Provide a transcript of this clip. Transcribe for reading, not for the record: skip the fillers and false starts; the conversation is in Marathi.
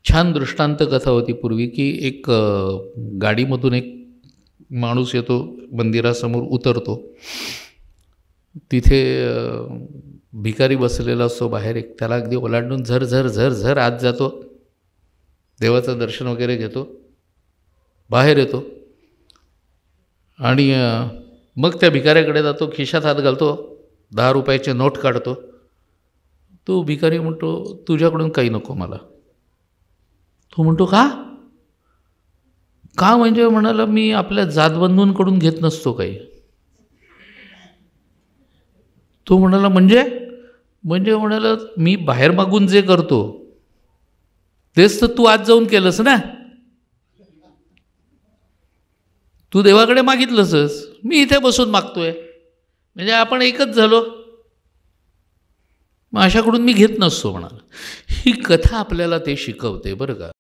छान दृष्टांत कथा होती पूर्वी, की एक गाडीमधून एक माणूस येतो, मंदिरासमोर उतरतो. तिथे भिकारी बसलेला असतो बाहेर, एक त्याला अगदी ओलांडून झर झर झर झर आत जातो, देवाचं दर्शन वगैरे घेतो, बाहेर येतो आणि मग त्या भिकाऱ्याकडे जातो, खिशात हात घालतो, 10 रुपयाचे नोट काढतो. तो भिकारी म्हणतो, तुझ्याकडून काही नको मला. तो म्हणतो, का? का म्हणजे म्हणाला, मी आपल्या जातबंधूंकडून घेत नसतो काही. तो म्हणाला, म्हणजे म्हणाला, मी बाहेर मागून जे करतो तेच तर तू आज जाऊन केलंस ना. तू देवाकडे मागितलंसच, मी इथे बसून मागतोय, म्हणजे आपण एकच झालो. मग अशाकडून मी घेत नसतो म्हणाला. ही कथा आपल्याला ते शिकवते बरं का.